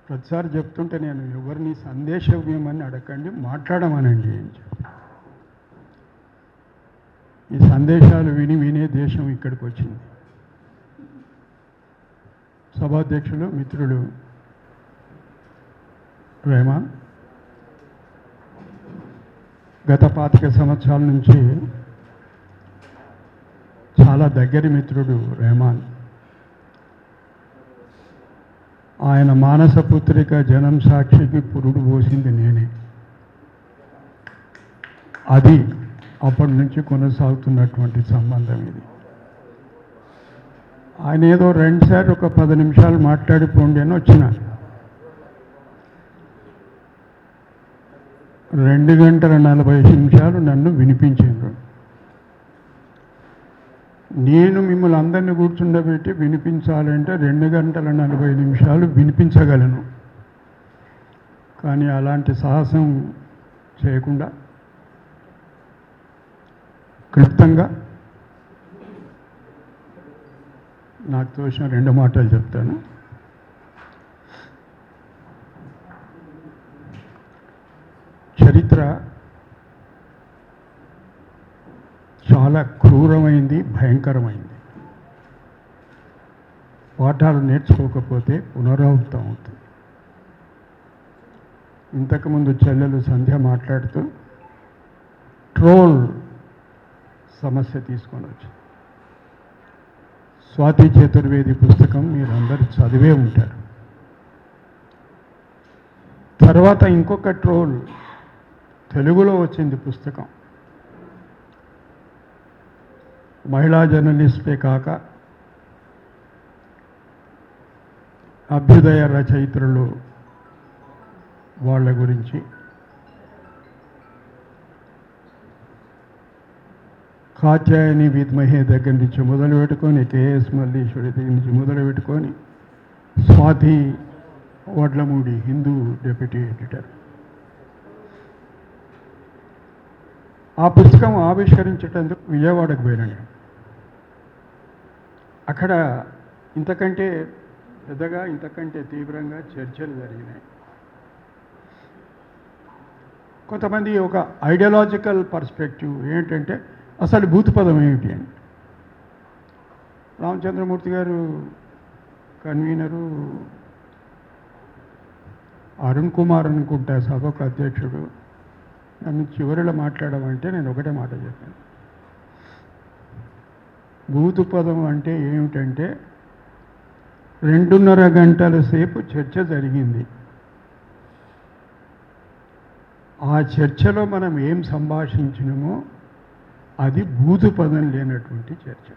ప్రతిసారి చెప్తుంటే నేను ఎవరిని సందేశం ఇవ్వమని అడగండి, మాట్లాడమనండి అని చెప్పి. ఈ సందేశాలు విని వినే దేశం ఇక్కడికి వచ్చింది. సభాధ్యక్షులు మిత్రులు రెహమాన్ గత 25 సంవత్సరాల నుంచి చాలా దగ్గరి మిత్రుడు రెహమాన్. ఆయన మానస పుత్రిక జనం సాక్షికి పురుడు పోసింది నేనే. అది అప్పటి నుంచి కొనసాగుతున్నటువంటి సంబంధం ఇది. ఆయన ఏదో 2 సార్లు ఒక 10 నిమిషాలు మాట్లాడిపోండి అని వచ్చిన 2 గంటల 40 నిమిషాలు నన్ను వినిపించారు. నేను మిమ్మల్ని అందరినీ కూర్చుండబెట్టి వినిపించాలంటే 2 గంటల 40 నిమిషాలు వినిపించగలను. కానీ అలాంటి సాహసం చేయకుండా క్లుప్తంగా నాకు తోచిన 2 మాటలు చెప్తాను. చరిత్ర చాలా క్రూరమైంది, భయంకరమైంది. పాఠాలు నేర్చుకోకపోతే పునరావృతం అవుతుంది. ఇంతకుముందు చెల్లెలు సంధ్య మాట్లాడుతూ ట్రోల్ సమస్య తీసుకొని వచ్చి, స్వాతి చతుర్వేది పుస్తకం మీరందరూ చదివే ఉంటారు. తర్వాత ఇంకొక ట్రోల్ తెలుగులో వచ్చింది పుస్తకం. మహిళా జర్నలిస్టే కాక అభ్యుదయ రచయిత్రులు వాళ్ళ గురించి, కాత్యాయని విద్మహే దగ్గర నుంచి మొదలు పెట్టుకొని, కేఎస్ మల్లీశ్వరి దగ్గర నుంచి మొదలు పెట్టుకొని, స్వాతి వడ్లమూడి హిందూ డెప్యూటీ ఎడిటర్. ఆ పుస్తకం ఆవిష్కరించేటందుకు విజయవాడకు పోయినాను. అక్కడ ఇంతకంటే పెద్దగా, ఇంతకంటే తీవ్రంగా చర్చలు జరిగినాయి. కొంతమంది ఒక ఐడియాలజికల్ పర్స్పెక్టివ్ ఏంటంటే అసలు భూతపదం ఏమిటి అని. రామచంద్రమూర్తి గారు కన్వీనరు, అరుణ్ కుమార్ అనుకుంటా సభకు అధ్యక్షుడు, నన్ను చివరిలో మాట్లాడమంటే నేను ఒకటే మాట చెప్పాను. భూతపదం అంటే ఏమిటంటే 2.5 గంటల సేపు చర్చ జరిగింది. ఆ చర్చలో మనం ఏం సంభాషించినామో అది భూతపదం లేనటువంటి చర్చ.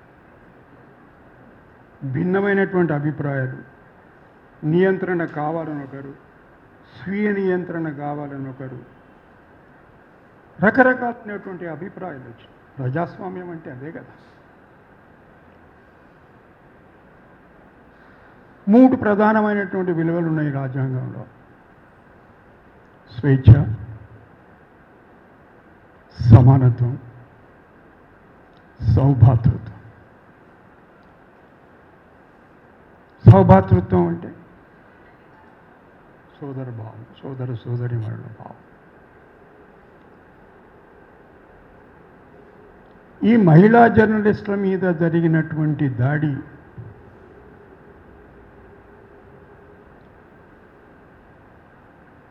భిన్నమైనటువంటి అభిప్రాయాలు, నియంత్రణ కావాలని ఒకరు, స్వీయ నియంత్రణ కావాలని ఒకరు, రకరకాలైనటువంటి అభిప్రాయాలు వచ్చాయి. ప్రజాస్వామ్యం అంటే అదే కదా. 3 ప్రధానమైనటువంటి విలువలు ఉన్నాయి రాజ్యాంగంలో: స్వేచ్ఛ, సమానత్వం, సౌభాతృత్వం. సౌభాతృత్వం అంటే సోదర భావం, సోదరీమణుల భావం. ఈ మహిళా జర్నలిస్టుల మీద జరిగినటువంటి దాడి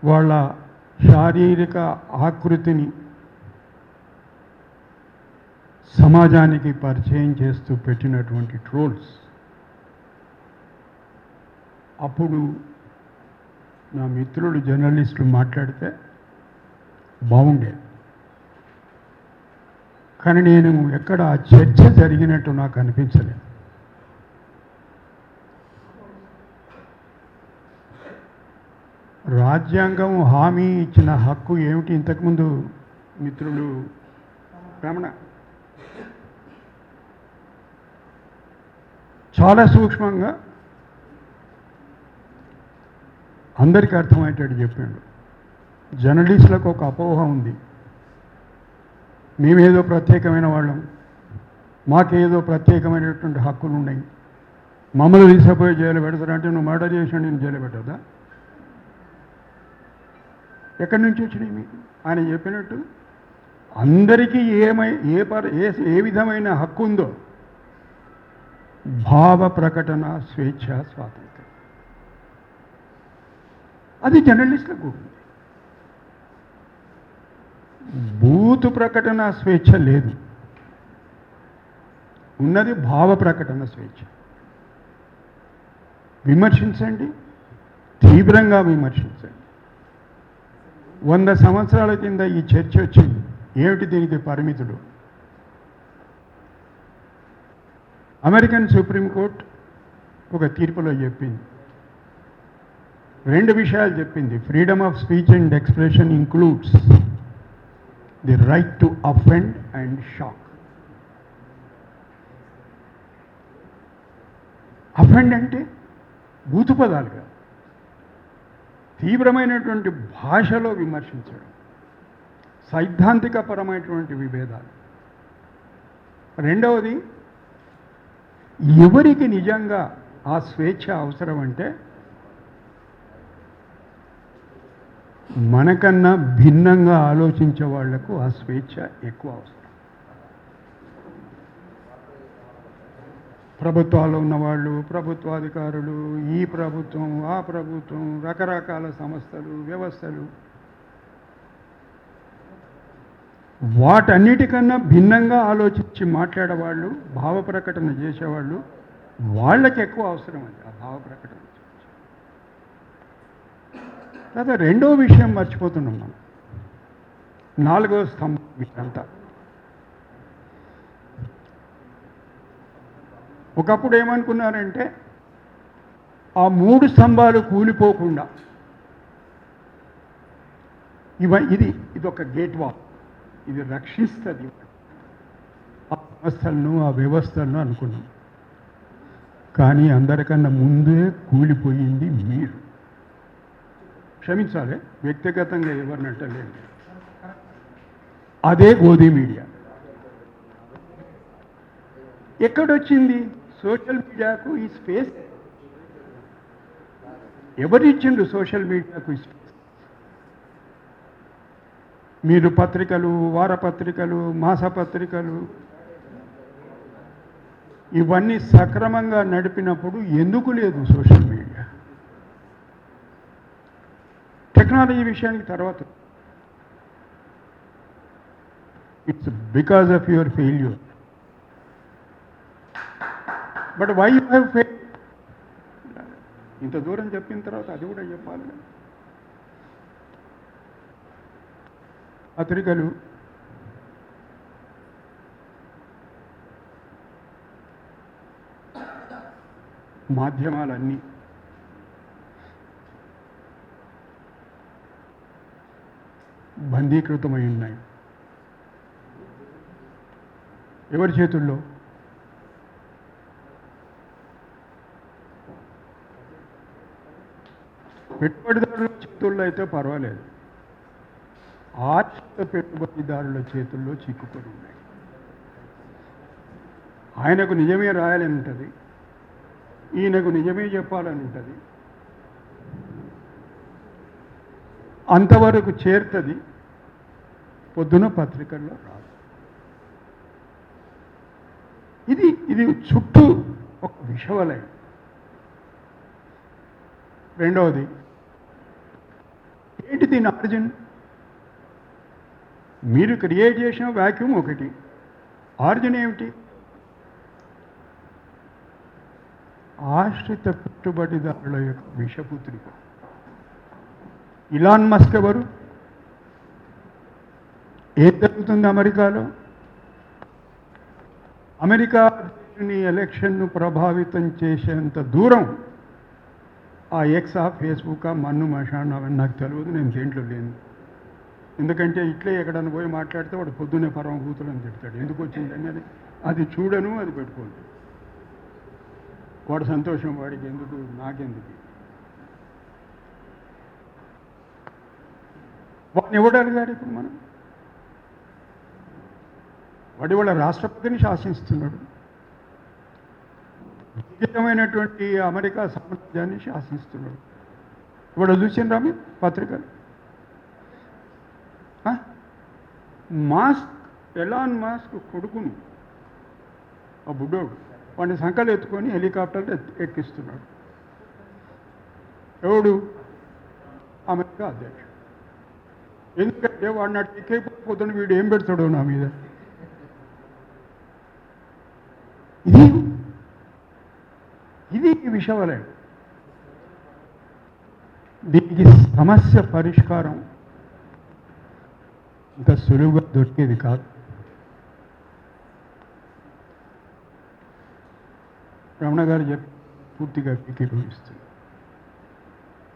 వాళ్ళ శారీరక ఆకృతిని సమాజానికి పరిచయం చేస్తూ పెట్టినటువంటి ట్రోల్స్. అప్పుడు నా మిత్రులు జర్నలిస్టులు మాట్లాడితే బాగుండేది. కానీ నేను ఎక్కడ ఆ చర్చ జరిగినట్టు నాకు అనిపించలేదు. రాజ్యాంగం హామీ ఇచ్చిన హక్కు ఏమిటి? ఇంతకుముందు మిత్రులు రమణ చాలా సూక్ష్మంగా అందరికీ అర్థమయ్యేటట్టు చెప్పాడు. జర్నలిస్టులకు ఒక అపోహ ఉంది, మేమేదో ప్రత్యేకమైన వాళ్ళం, మాకేదో ప్రత్యేకమైనటువంటి హక్కులు ఉన్నాయి, మమ్మల్ని తీసుకుపోయి జైలు పెడతారంటే నువ్వు మర్డర్ చేసినా నేను జైలు పెట్టదా? ఎక్కడి నుంచి వచ్చినాయి మీకు? ఆయన చెప్పినట్టు అందరికీ ఏ విధమైన హక్కు ఉందో భావ ప్రకటన స్వేచ్ఛ స్వాతంత్రం, అది జర్నలిస్టులకు ఉంది. బూతు ప్రకటన స్వేచ్ఛ లేదు, ఉన్నది భావ ప్రకటన స్వేచ్ఛ. విమర్శించండి, తీవ్రంగా విమర్శించండి. 100 సంవత్సరాల కింద ఈ చర్చ వచ్చింది. ఏమిటి దీనికి పరిమితులు? అమెరికన్ సుప్రీంకోర్టు ఒక తీర్పులో చెప్పింది, 2 విషయాలు చెప్పింది. Freedom of speech and expression includes the right to offend and shock. Offend అంటే బూతు పదాలుగా తీవ్రమైనటువంటి భాషలో విమర్శించడం, సైద్ధాంతికపరమైనటువంటి విభేదాలు. రెండవది, ఎవరికి నిజంగా ఆ స్వేచ్ఛ అవసరం అంటే మనకన్నా భిన్నంగా ఆలోచించే వాళ్లకు ఆ స్వేచ్ఛ ఎక్కువ అవసరం. ప్రభుత్వాల్లో ఉన్నవాళ్ళు, ప్రభుత్వాధికారులు, ఈ ప్రభుత్వం, ఆ ప్రభుత్వం, రకరకాల సంస్థలు, వ్యవస్థలు, వాటన్నిటికన్నా భిన్నంగా ఆలోచించి మాట్లాడేవాళ్ళు, భావ ప్రకటన చేసేవాళ్ళు, వాళ్ళకి ఎక్కువ అవసరం అది ఆ భావ ప్రకటన. తర్వాత రెండో విషయం మర్చిపోతున్నాం మనం, 4వ స్తంభం ఇదంతా. ఒకప్పుడు ఏమనుకున్నారంటే ఆ 3 స్తంభాలు కూలిపోకుండా ఇదొక గేట్ వాల్, ఇది రక్షిస్తుంది ఆ సంస్థలను, ఆ వ్యవస్థలను అనుకున్నాం. కానీ అందరికన్నా ముందే కూలిపోయింది మీరు. క్షమించాలి, వ్యక్తిగతంగా ఎవరినట్టలేదు. అదే గోధి మీడియా. ఎక్కడొచ్చింది సోషల్ మీడియాకు ఈ స్పేస్? ఎవరిచ్చిండు సోషల్ మీడియాకు ఈ స్పేస్? మీరు పత్రికలు, వారపత్రికలు, మాసపత్రికలు ఇవన్నీ సక్రమంగా నడిపినప్పుడు ఎందుకు లేదు సోషల్ మీడియా? టెక్నాలజీ విషయానికి తర్వాత, it's because of your failure. But why you have fail? ఇంత దూరం చెప్పిన తర్వాత అది కూడా చెప్పాలి. పత్రికలు మాధ్యమాలన్నీ బందీకృతమై ఉన్నాయి. ఎవరి చేతుల్లో? పెట్టుబడిదారుల చేతుల్లో అయితే పర్వాలేదు, ఆర్థిక పెట్టుబడిదారుల చేతుల్లో చిక్కుకొని ఉన్నాయి. ఆయనకు నిజమే రాయాలని ఉంటుంది, ఈయనకు నిజమే చెప్పాలని ఉంటుంది. అంతవరకు చేరుతుంది, పొద్దున పత్రికల్లో రాదు. ఇది చుట్టూ ఒక విషవలయం. రెండవది, ఏంటి దీని ఆరిజిన్? మీరు క్రియేట్ చేసిన వాక్యూమ్ ఒకటి, ఆరిజిన్ ఏమిటి? ఆశ్రిత పెట్టుబడిదారుల యొక్క విషపుత్రిక. ఇలాన్ మస్క్ ఎవరు? ఏం జరుగుతుంది అమెరికాలో? అమెరికా ఎలక్షన్ను ప్రభావితం చేసేంత దూరం ఆ ఎక్సా, ఫేస్బుక్, మన్ను మషాన్ అవన్నీ నాకు తెలియదు, నేను దేంట్లో లేను. ఎందుకంటే ఇట్లే ఎక్కడన్నా పోయి మాట్లాడితే వాడు పొద్దున్నే పరమభూతులని చెప్తాడు. ఎందుకు వచ్చిందని అది చూడను, అది పెట్టుకోను. వాడు సంతోషం, వాడికి ఎందుకు, నాకెందుకు? వాడిని ఎవడు అడిగాడు? ఇప్పుడు మనం వాడి వాళ్ళ రాష్ట్రపతిని శాసిస్తున్నాడు, విచిత్రమైనటువంటి అమెరికా సామ్రాజ్యాన్ని శాసిస్తున్నాడు. ఇప్పుడు చూసిండ్రా మీ పత్రికలు? మాస్క్ ఎలాన్ మాస్క్ కొడుకును ఆ బుడ్డోడు వాడిని సంకలు ఎత్తుకొని హెలికాప్టర్ ఎక్కిస్తున్నాడు. ఎవడు? అమెరికా అధ్యక్షుడు. ఎందుకంటే వాడిని అటు ఎక్కిపోతున్న వీడు ఏం పెడతాడు నా మీద? ఇది విషవలయం. దీనికి సమస్య పరిష్కారం ఇంత సులువుగా దొరికేది కాదు. రమణ గారు చెప్పి పూర్తిగా ఏకీభవిస్తుంది.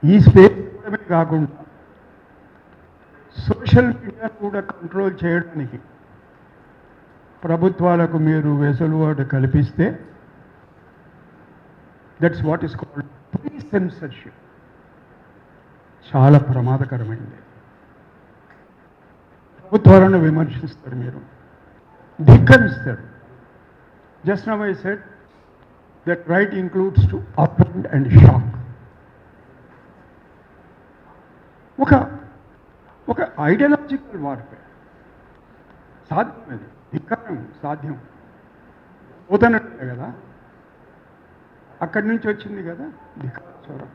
ఈ స్పేస్ కాకుండా సోషల్ మీడియా కూడా కంట్రోల్ చేయడానికి ప్రభుత్వాలకు మీరు వెసులుబాటు కల్పిస్తే that's what is called pre censorship. చాలా ప్రమాదకరమైనది. ప్రభుత్వాలను విమర్శిస్తారు, మీరు ధిక్కరిస్తారు. Just now I said that right includes to offend and shock. ఒక ఐడియాలజికల్ వార్ఫేర్ సాధ్యమేది, ధిక్కారం సాధ్యం. పోతనట్లే కదా, అక్కడి నుంచి వచ్చింది కదా ధిక్కార స్వరం.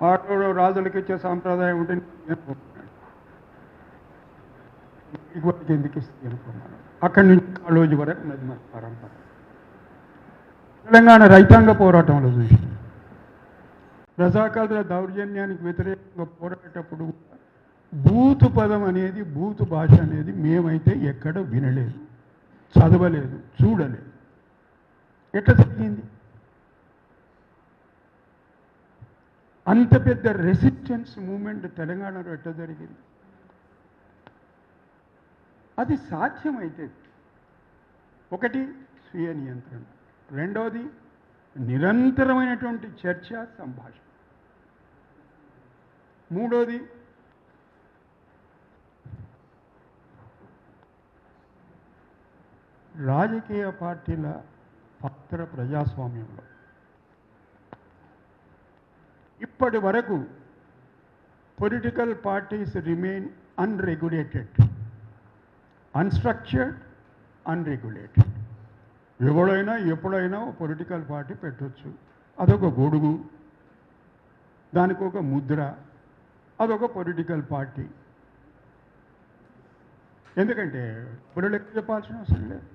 ఆటోలో రాజులకి ఇచ్చే సాంప్రదాయం ఉంటే వాటికి ఎందుకు ఇస్తుంది అనుకున్నాను. అక్కడి నుంచి ఆ రోజు వరకు ఉన్నది మన పరంపర. తెలంగాణ రైతాంగ పోరాటంలో చూసి రజాకారుల దౌర్జన్యానికి వ్యతిరేకంగా పోరాడేటప్పుడు బూతు పదం అనేది, బూతు భాష అనేది మేమైతే ఎక్కడ వినలేదు, చదవలేదు, చూడలేదు. ఎట్లా జరిగింది? అంత పెద్ద రెసిస్టెన్స్ మూమెంట్ తెలంగాణలో ఎట్లా జరిగింది? అది సాధ్యమైతే ఒకటి స్వీయ నియంత్రణ, రెండవది నిరంతరమైనటువంటి చర్చ, సంభాషణ, మూడోది రాజకీయ పార్టీల పాత్ర ప్రజాస్వామ్యంలో. ఇప్పటి వరకు political parties remain unregulated, unstructured, unregulated. ఎవడైనా ఎప్పుడైనా పొలిటికల్ పార్టీ పెట్టవచ్చు. అదొక గొడుగు, దానికి ఒక ముద్ర, అదొక పొలిటికల్ పార్టీ. ఎందుకంటే ఇప్పుడు లెక్క చెప్పాల్సిన అవసరం లేదు,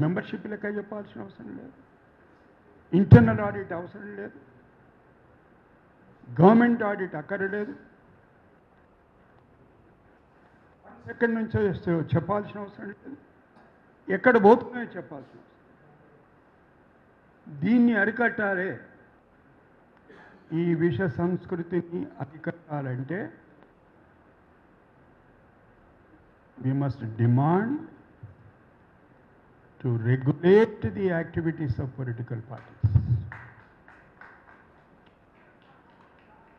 మెంబర్షిప్ లెక్క చెప్పాల్సిన అవసరం లేదు, ఇంటర్నల్ ఆడిట్ అవసరం లేదు, గవర్నమెంట్ ఆడిట్ అక్కర్లేదు, ఎక్కడి నుంచో చెప్పాల్సిన అవసరం లేదు, ఎక్కడ పోతున్నాయో చెప్పాల్సిన అవసరం. దీన్ని అరికట్టాలి. ఈ విష సంస్కృతిని అరికట్టాలంటే we must demand to regulate the activities of political parties.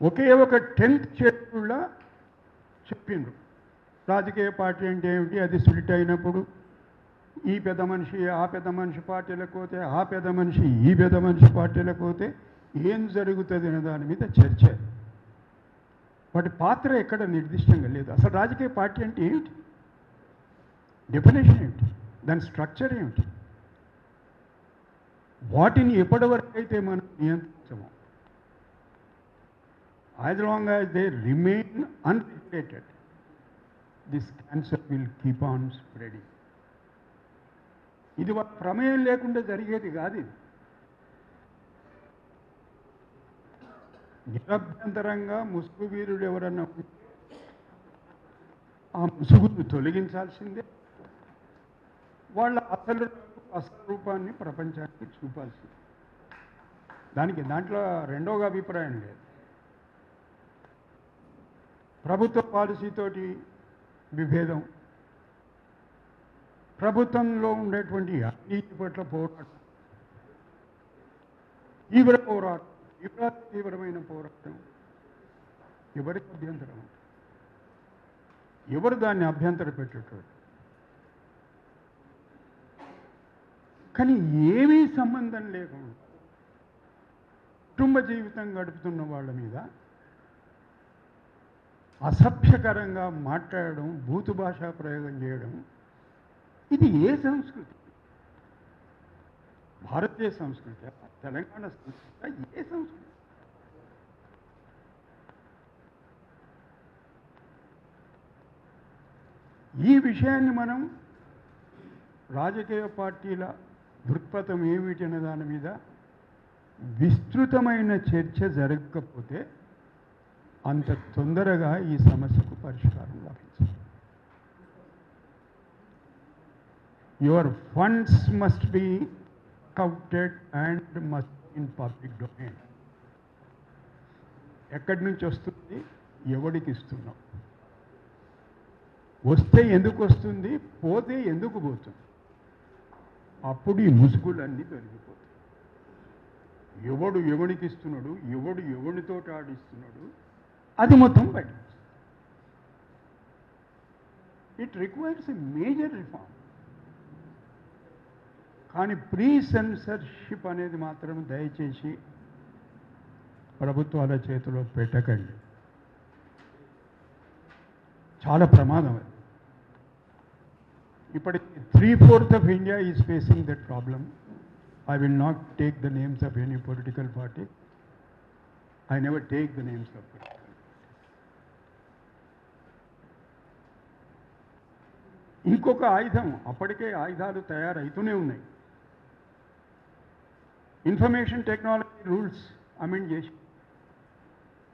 ఒకే ఒక 10th షెడ్యూల్లో చెప్పిండ్రు రాజకీయ పార్టీ అంటే ఏమిటి. అది స్ప్లిట్ అయినప్పుడు ఈ పెద్ద మనిషి ఆ పెద్ద మనిషి పార్టీలకు పోతే, ఆ పెద్ద మనిషి ఈ పెద్ద మనిషి పార్టీలకు పోతే ఏం జరుగుతుంది అనే దాని మీద చర్చ. వాటి పాత్ర ఎక్కడ నిర్దిష్టంగా లేదు. అసలు రాజకీయ పార్టీ అంటే ఏమిటి, డెఫినేషన్ ఏమిటి, దాని స్ట్రక్చర్ ఏమిటి, వాటిని ఎప్పటివరకు అయితే మనం నియంత్రించము, as long as they remain unregulated, this cancer will keep on spreading. ఇది వాళ్ళ ప్రమేయం లేకుండా జరిగేది కాదు. ఇది నిరభ్యంతరంగా ముసుగు వీరుడు ఎవరన్నా ఆ ముసుగును తొలగించాల్సిందే. వాళ్ళ అసలు రూపాన్ని ప్రపంచానికి చూపాల్సింది. దాంట్లో రెండవ అభిప్రాయం లేదు. ప్రభుత్వ పాలసీతోటి విభేదం, ప్రభుత్వంలో ఉండేటువంటి అవినీతి పట్ల పోరాటం, తీవ్రమైన పోరాటం ఎవరికి అభ్యంతరం? ఎవరు దాన్ని అభ్యంతర పెట్టేటోడు? కానీ ఏమీ సంబంధం లేకుండా కుటుంబ జీవితం గడుపుతున్న వాళ్ళ మీద అసభ్యకరంగా మాట్లాడడం, బూతు భాషా ప్రయోగం చేయడం, ఇది ఏ సంస్కృతి? భారతీయ సంస్కృతి, తెలంగాణ సంస్కృతి, ఏ సంస్కృతి? ఈ విషయాన్ని మనం రాజకీయ పార్టీల దృక్పథం ఏమిటి అనే దాని మీద విస్తృతమైన చర్చ జరగకపోతే అంత తొందరగా ఈ సమస్యకు పరిష్కారం లభించదు. Your funds must be counted and must in public domain. ఎక్కడి నుంచి వస్తుంది, ఎవడికి ఇస్తున్నాం, వస్తే ఎందుకు వస్తుంది, పోతే ఎందుకు పోతుంది, అప్పుడు ఈ ముసుగులన్నీ తొలగిపోతాయి. ఎవడు ఎవడికి ఇస్తున్నాడు, ఎవడు ఎవడితో ఆడిస్తున్నాడు, అది మొత్తం బయట. It requires a major reform. కానీ ప్రీ సెన్సర్షిప్ అనేది మాత్రం దయచేసి ప్రభుత్వాల చేతిలో పెట్టకండి. చాలా ప్రమాదం అది. ఇప్పటికి 3/4 of India is facing that problem. I will not take the names of any political party. I never take the names of political party. ఇంకొక ఆయుధం, అప్పటికే ఆయుధాలు తయారైతూనే ఉన్నాయి. ఇన్ఫర్మేషన్ టెక్నాలజీ రూల్స్ అమెండ్ చేసి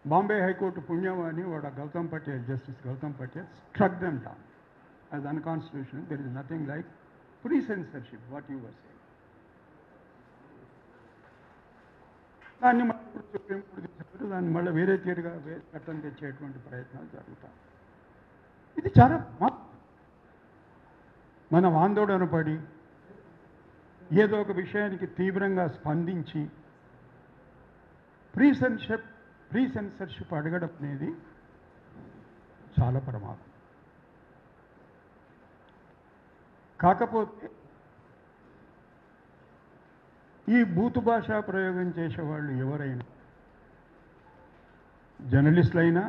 బాంబే హైకోర్టు పుణ్యవాణి వాడు Gautam Patel, justice Gautam Patel struck them down as unconstitutional. There is nothing like pre-censorship, what you were saying. దాన్ని మళ్ళీ సుప్రీంకోర్టు తీసుకుని దాన్ని మళ్ళీ వేరే తీరుగా చట్టం తెచ్చేటువంటి ప్రయత్నాలు జరుగుతాయి. ఇది చాలా మనం ఆందోళన పడి ఏదో ఒక విషయానికి తీవ్రంగా స్పందించి ప్రీ సెన్సర్షిప్ అడగడం అనేది చాలా ప్రమాదం. కాకపోతే ఈ బూతు భాషా ప్రయోగం చేసేవాళ్ళు ఎవరైనా, జర్నలిస్టులైనా,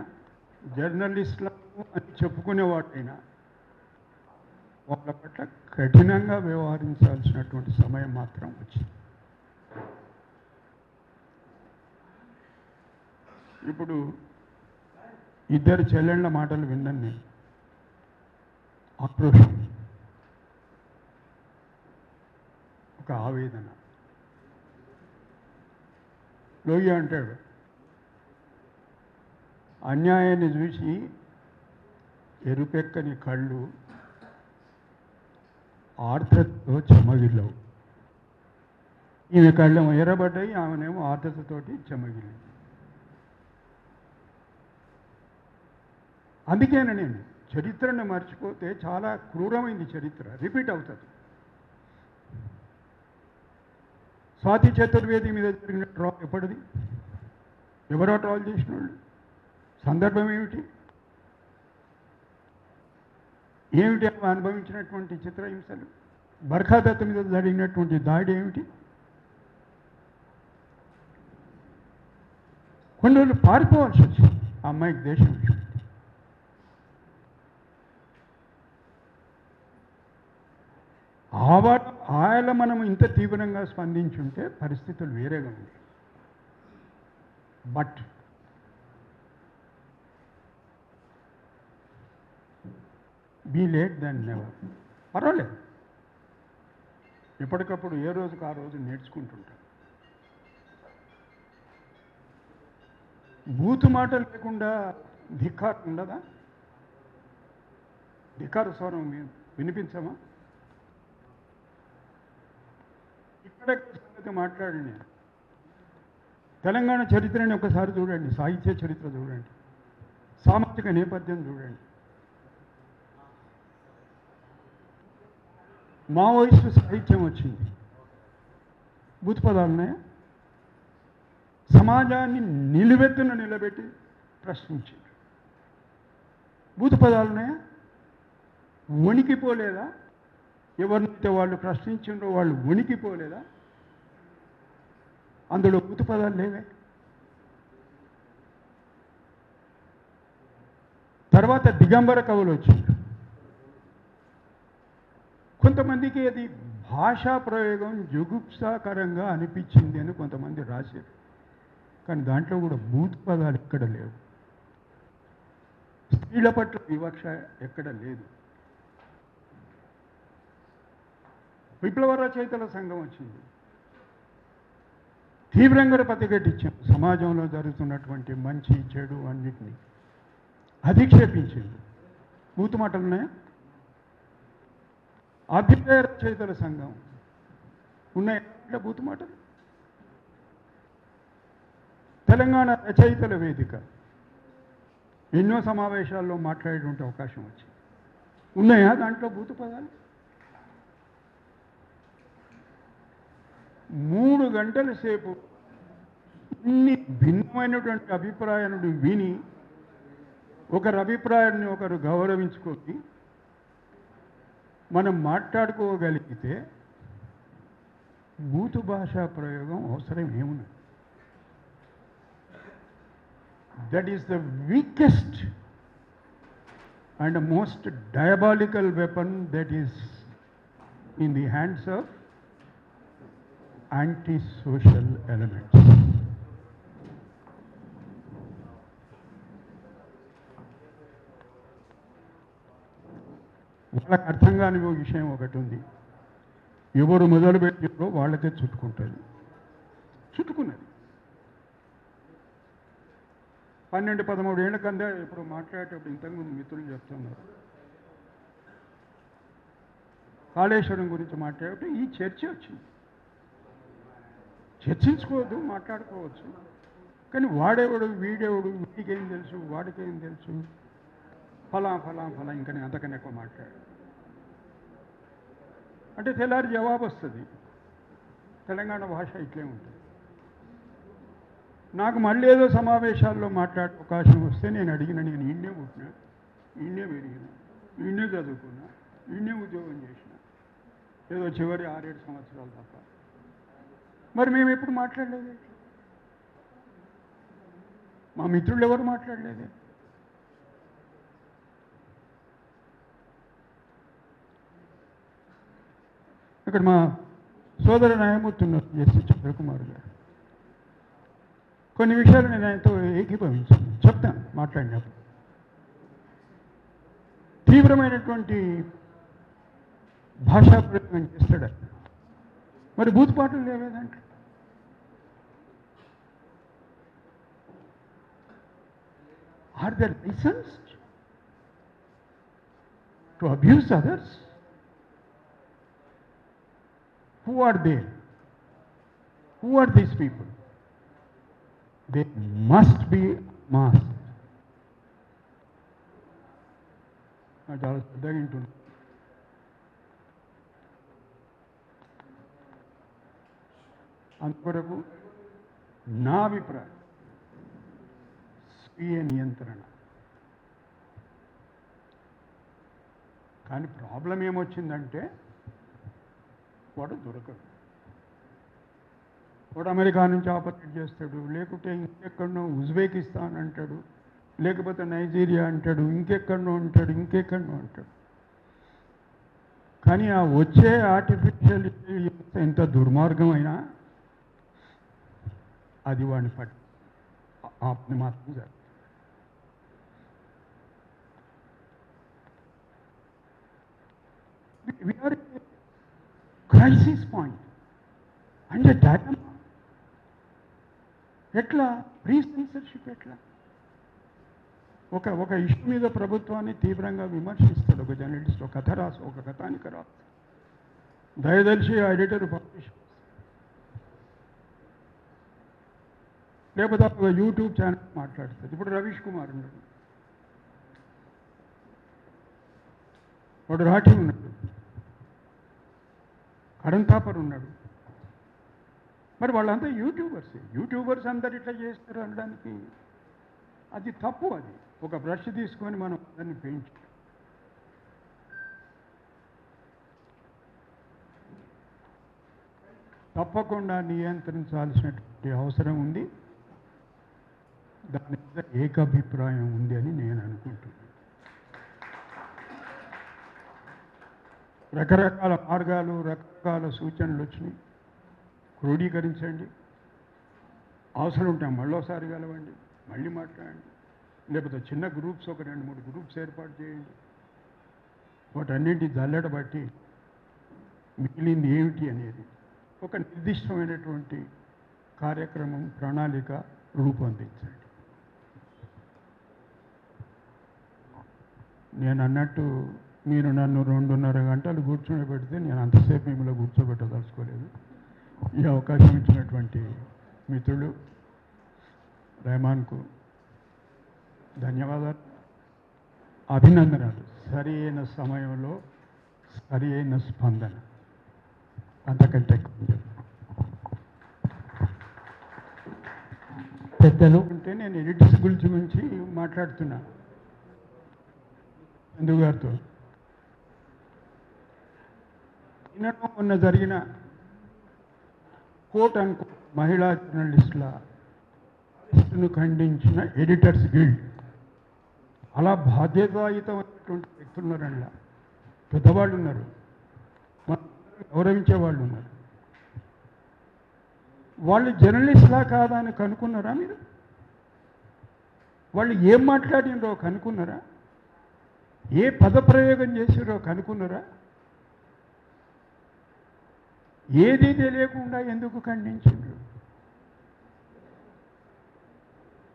జర్నలిస్టులకు అని చెప్పుకునేవాళ్ళైనా వాళ్ళ పట్ల కఠినంగా వ్యవహరించాల్సినటువంటి సమయం మాత్రం వచ్చింది. ఇప్పుడు ఇద్దరు చెల్లెళ్ళ మాటలు విన్నాను నేను. ఆక్రోషం, ఒక ఆవేదన. లోయ అంటాడు, అన్యాయాన్ని చూసి ఎరుపెక్కని కళ్ళు ఆర్ద్రతతో చెమగిల్లవు. ఈమె కళ్ళేమో ఎర్రబడ్డాయి, ఆమెనేమో ఆర్ద్రతతోటి చెమగిలి. అందుకేనా నేను చరిత్రను మర్చిపోతే చాలా క్రూరమైంది చరిత్ర, రిపీట్ అవుతుంది. స్వాతి చతుర్వేది మీద జరిగిన ట్రాల్ ఎప్పటిది? ఎవరో ట్రాల్ చేసిన వాళ్ళు, సందర్భం ఏమిటి, ఏమిటి అనుభవించినటువంటి చిత్రహింసలు, బర్ఖాదత్ మీద జరిగినటువంటి దాడి ఏమిటి? కొన్ని రోజులు పారిపోవాల్సి వచ్చింది ఆ అమ్మాయికి దేశం విషయం. ఆయన మనం ఇంత తీవ్రంగా స్పందించుంటే పరిస్థితులు వేరేగా ఉంది. But be late than never. పర్వాలేదు, ఎప్పటికప్పుడు ఏ రోజుకు ఆ రోజు నేర్చుకుంటుంటాం. బూతు మాటలు లేకుండా ధిక్కారం ఉండదా? ధిక్కార స్వరం వినిపించమా? ఇక్కడ సంగతి మాట్లాడండి. నేను తెలంగాణ చరిత్రని ఒకసారి చూడండి, సాహిత్య చరిత్ర చూడండి, సామాజిక నేపథ్యం చూడండి. మావోయిస్టు సాహిత్యం వచ్చింది, బూతు పదాలు ఉన్నాయా? సమాజాన్ని నిలువెత్తున నిలబెట్టి ప్రశ్నించారు. బూతు పదాలు ఉన్నాయా? వణికిపోలేదా? ఎవరినైతే వాళ్ళు ప్రశ్నించిండ్రో వాళ్ళు వణికిపోలేదా? అందులో బూతు పదాలు లేవే. తర్వాత దిగంబర కవులు వచ్చింది. కొంతమందికి అది భాషా ప్రయోగం జుగుప్సాకరంగా అనిపించింది అని కొంతమంది రాశారు. కానీ దాంట్లో కూడా బూత్ పదాలు ఎక్కడ లేవు, స్త్రీల పట్ల వివక్ష ఎక్కడ లేదు. విప్లవ రచయితల సంఘం వచ్చింది, తీవ్రంగా ప్రతిఘటించాం. సమాజంలో జరుగుతున్నటువంటి మంచి చెడు అన్నిటినీ అధిక్షేపించింది. బూతు మాటలు ఉన్నాయా? అభ్యుదయ రచయితల సంఘం ఉన్నాయా బూతు మాటలు? తెలంగాణ రచయితల వేదిక ఎన్నో సమావేశాల్లో మాట్లాడేటువంటి అవకాశం వచ్చింది. ఉన్నాయా దాంట్లో బూతు పదాలు? 3 గంటల సేపు ఇన్ని భిన్నమైనటువంటి అభిప్రాయాలను విని ఒకరి అభిప్రాయాన్ని ఒకరు గౌరవించుకొని మనం మాట్లాడుకోగలిగితే బూతు భాషా ప్రయోగం అవసరం ఏమున్నది? That is the weakest and most diabolical weapon that is in the hands of anti-social elements. వాళ్ళకి అర్థం కాని విషయం ఒకటి ఉంది. ఎవరు మొదలుపెట్టినో వాళ్ళకే చుట్టుకుంటుంది. చుట్టుకున్నది 12-13 ఏళ్ల కింద ఇప్పుడు మాట్లాడేటప్పుడు ఇంతకుముందు మిత్రులు చెప్తున్నారు, కాళేశ్వరం గురించి మాట్లాడేటప్పుడు ఈ చర్చ వచ్చింది. చర్చించుకోవద్దు, మాట్లాడుకోవచ్చు, కానీ వాడేవాడు వీడేవాడు, వీడికేం తెలుసు వాడికేం తెలుసు, ఫలా ఇంకా నేను అంతకన్నా ఎక్కువ మాట్లాడు అంటే తెల్లారి జవాబు వస్తుంది. తెలంగాణ భాష ఇట్లే ఉంటుంది. నాకు మళ్ళీ ఏదో సమావేశాల్లో మాట్లాడే అవకాశం వస్తే నేను నేను ఈయనే పుట్టినా, ఈయనే పెరిగినా, ఈయనే చదువుకున్నా, ఈయనే ఉద్యోగం చేసిన, ఏదో చివరి 6-7 సంవత్సరాలు తప్ప. మరి మేము ఎప్పుడు మాట్లాడలేదే? మా మిత్రులు ఎవరు మాట్లాడలేదే? ఇక్కడ మా సోదర న్యాయమూర్తి ఉన్నారు, ఎస్సి చంద్రకుమార్ గారు. కొన్ని విషయాలు నేను ఆయనతో ఏకీభవించాను, చెప్తాను మాట్లాడినప్పుడు. తీవ్రమైనటువంటి భాషా ప్రయోగం చేస్తాడు. మరి బూతుపాటలు లేవే దాంట్లో? Are they licensed to abuse others? Who are they? Who are these people? They must be masked. I చాలా శ్రద్ధగా వింటున్నా. అంతవరకు నా అభిప్రాయం స్వీయ నియంత్రణ. కానీ ప్రాబ్లం ఏమొచ్చిందంటే వాడు దొరకడు. వాడు అమెరికా నుంచి ఆపరేట్ చేస్తాడు, లేకుంటే ఇంకెక్కడనో ఉజ్బెకిస్తాన్ అంటాడు, లేకపోతే నైజీరియా అంటాడు, ఇంకెక్కడనో అంటాడు. కానీ ఆ వచ్చే ఆర్టిఫిషియల్ ఎంత దుర్మార్గమైనా అది వాడిని పట్టి ఆపని మాత్రం జరుగుతుంది. క్రైసిస్ పాయింట్ అంటే డైలమా. ఎట్లా ఫ్రీ సెన్సర్షిప్? ఎట్లా ఒక ఇష్యూ మీద ప్రభుత్వాన్ని తీవ్రంగా విమర్శిస్తాడు ఒక జర్నలిస్ట్, ఒక కథ రాసు, ఒక కథానిక రాసు, దయదలిచి ఆ ఎడిటర్ పబ్లిష్, లేకపోతే ఒక యూట్యూబ్ ఛానల్ మాట్లాడుతుంది. ఇప్పుడు రవీష్ కుమార్ ఉన్నాడు, వాడు రాఠీ ఉన్నాడు, కరణ్ థాపర్ ఉన్నాడు. మరి వాళ్ళంతా యూట్యూబర్స్ అందరు ఇట్లా చేస్తారు అనడానికి అది తప్పు. అది ఒక బ్రష్ తీసుకొని మనం దాన్ని పెయింట్ తప్పకుండా నియంత్రించాల్సినటువంటి అవసరం ఉంది. దాని మీద ఏకాభిప్రాయం ఉంది అని నేను అనుకుంటున్నాను. రకరకాల మార్గాలు, రకరకాల సూచనలు వచ్చినాయి. క్రోడీకరించండి. అవసరం ఉంటే మళ్ళోసారి కలవండి, మళ్ళీ మాట్లాడండి. లేకపోతే చిన్న గ్రూప్స్, ఒక 2-3 గ్రూప్స్ ఏర్పాటు చేయండి. వాటన్నింటి జల్లెడ బట్టి మిగిలింది ఏమిటి అనేది ఒక నిర్దిష్టమైనటువంటి కార్యక్రమం, ప్రణాళిక రూపొందించండి. నేను అన్నట్టు మీరు నన్ను 2.5 గంటలు కూర్చోబెడితే నేను అంతసేపు మిమ్మల్ని కూర్చోబెట్టదలుచుకోలేదు. ఈ అవకాశం ఇచ్చినటువంటి మిత్రులు రెహమాన్కు ధన్యవాదాలు, అభినందనలు. సరి అయిన సమయంలో సరి అయిన స్పందన, అంతకంటే పెద్దలు అంటే నేను ఎడిట్స్ గురించి మాట్లాడుతున్నా చందు గారితో. నిన్న మొన్న జరిగిన కోట్ అండ్ కోట్ మహిళా జర్నలిస్టుల అరెస్టును ఖండించిన ఎడిటర్స్ గిల్డ్, అలా బాధ్యతాయుతమైనటువంటి వ్యక్తులు ఉన్నారని, పెద్దవాళ్ళు ఉన్నారు, గౌరవించే వాళ్ళు ఉన్నారు. వాళ్ళు జర్నలిస్ట్లా కాదా అని కనుక్కున్నారా మీరు? వాళ్ళు ఏం మాట్లాడినరో కనుక్కున్నారా? ఏ పదప్రయోగం చేసారో కనుక్కున్నారా? ఏదీ తెలియకుండా ఎందుకు ఖండించారు?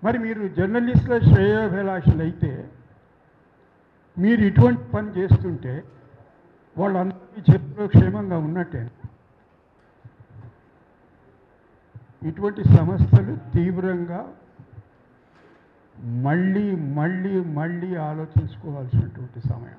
మరి మీరు జర్నలిస్టుల శ్రేయోభిలాషులు అయితే మీరు ఇటువంటి పని చేస్తుంటే వాళ్ళందరికీ చేతిలో క్షేమంగా ఉన్నట్టే. ఇటువంటి సంస్థలు తీవ్రంగా మళ్ళీ మళ్ళీ మళ్ళీ ఆలోచించుకోవాల్సినటువంటి సమయం.